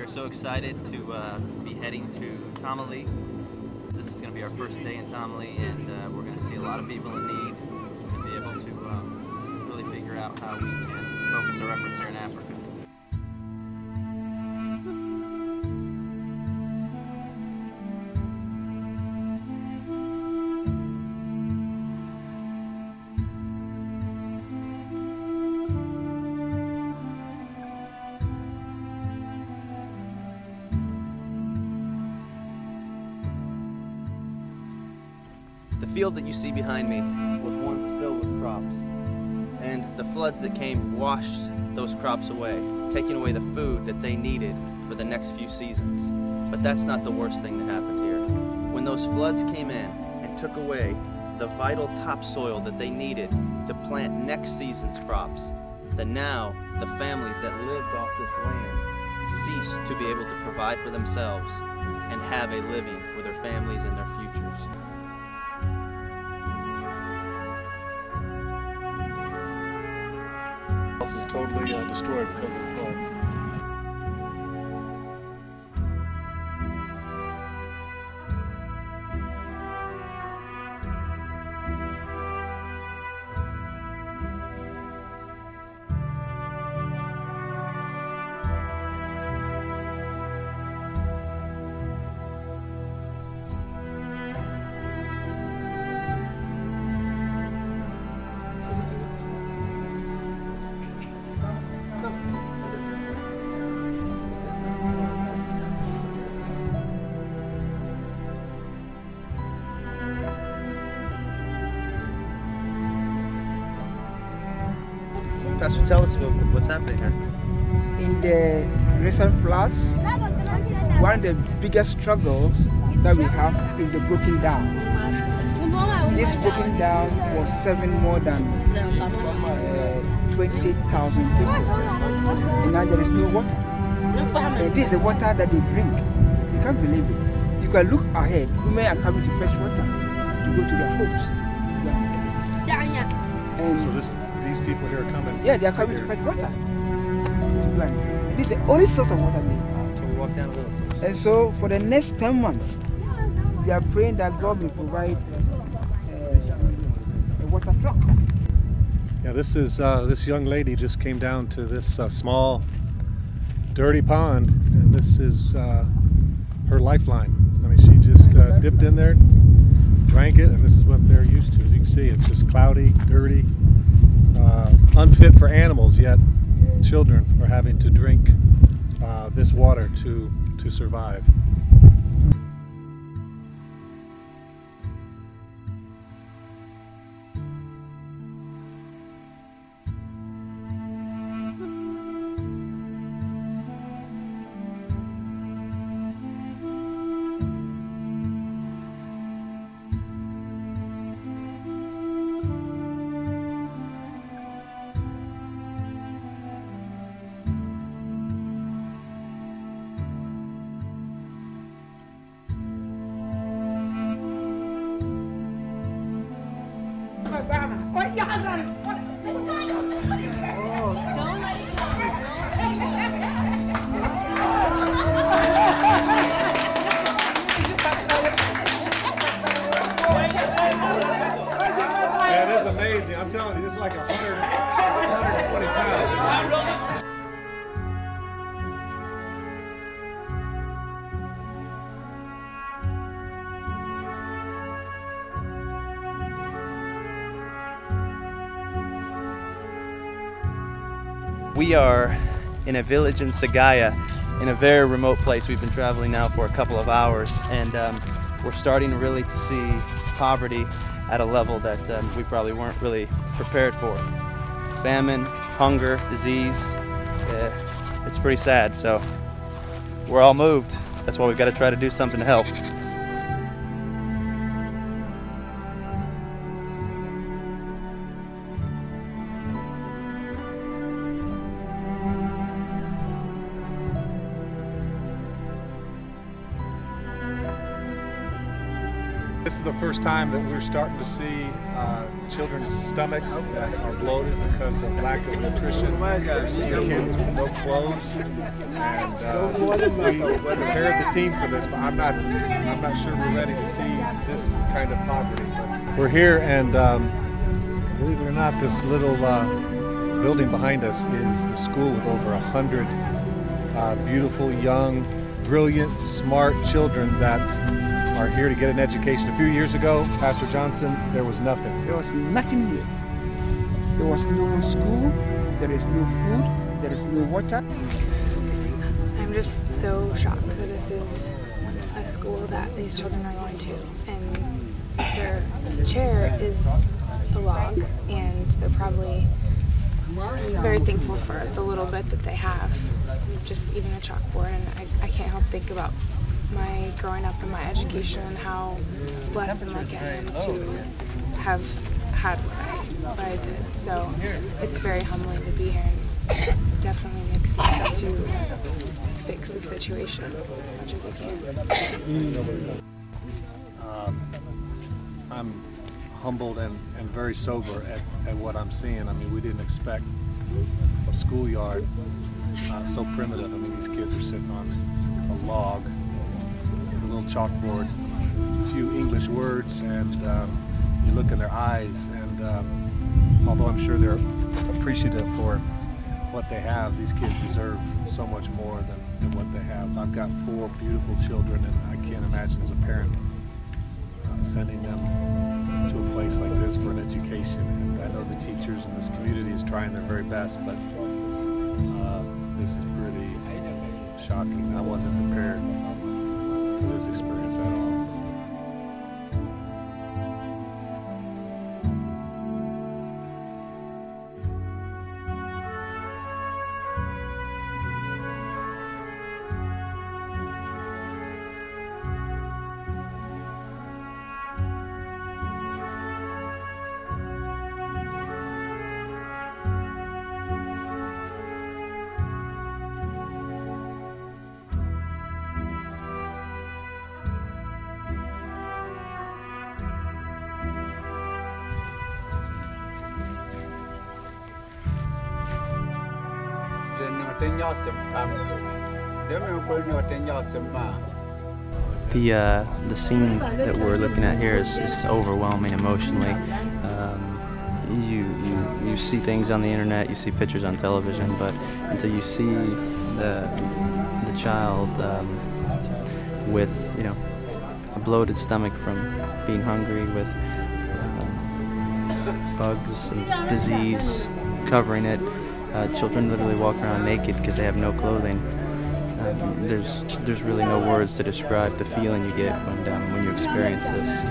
so excited to be heading to Tamale. This is going to be our first day in Tamale, and we're going to see a lot of people in need and be able to really figure out how we can focus our efforts here in Africa. The field that you see behind me was once filled with crops, and the floods that came washed those crops away, taking away the food that they needed for the next few seasons. But that's not the worst thing that happened here. When those floods came in and took away the vital topsoil that they needed to plant next season's crops, then now the families that lived off this land ceased to be able to provide for themselves and have a living for their families and their futures. Is totally destroyed because of the flood. Pastor, tell us what's happening here. In the recent floods, one of the biggest struggles that we have is the broken down. This broken down was serving more than 20,000 people. And now there is no water. And this is the water that they drink. You can't believe it. You can look ahead. Women are coming to fetch water to go to their homes. And So these people here are coming. yeah, they are coming to fetch water. This is the only source of water they have. Can we walk down a little? And so for the next 10 months, we are praying that God will provide a water truck. Yeah, this is this young lady just came down to this small, dirty pond, and this is her lifeline. I mean, she just dipped in there, drank it, and this is what they're used to. As you can see, it's just cloudy, dirty, unfit for animals, yet children are having to drink this water to survive. Yeah, it is amazing. I'm telling you, this is like 120 pounds. We are in a village in Sagaya, in a very remote place. We've been traveling now for a couple of hours, and we're starting really to see poverty at a level that we probably weren't really prepared for. Famine, hunger, disease, it's pretty sad, so we're all moved. That's why we've got to try to do something to help. This is the first time that we're starting to see children's stomachs that are bloated because of lack of nutrition. We're seeing kids with no clothes, and we prepared the team for this, but I'm not sure we're ready to see this kind of poverty. But we're here, and believe it or not, this little building behind us is the school with over 100 beautiful, young, brilliant, smart children that are here to get an education. A few years ago, Pastor Johnson, there was nothing. There was nothing here. There was no school, there is no food, there is no water. I'm just so shocked that this is a school that these children are going to, and their chair is a log, and they're probably very thankful for the little bit that they have, just even a chalkboard. And I can't help think about my growing up and my education and how blessed and lucky I am to have had what I did. So it's very humbling to be here, and definitely makes you want to fix the situation as much as you can. I'm humbled and very sober at what I'm seeing. I mean, we didn't expect a schoolyard so primitive. I mean, these kids are sitting on a log with a little chalkboard, a few English words, and you look in their eyes, and although I'm sure they're appreciative for what they have, these kids deserve so much more than what they have. I've got 4 beautiful children, and I can't imagine as a parent sending them to a place like this for an education. And I know the teachers in this community is trying their very best, but this is pretty shocking. I wasn't prepared for this experience at all. The scene that we're looking at here is overwhelming emotionally. You see things on the internet, you see pictures on television, but until you see the child with a bloated stomach from being hungry, with bugs and disease covering it, children literally walk around naked because they have no clothing. There's really no words to describe the feeling you get when you experience this.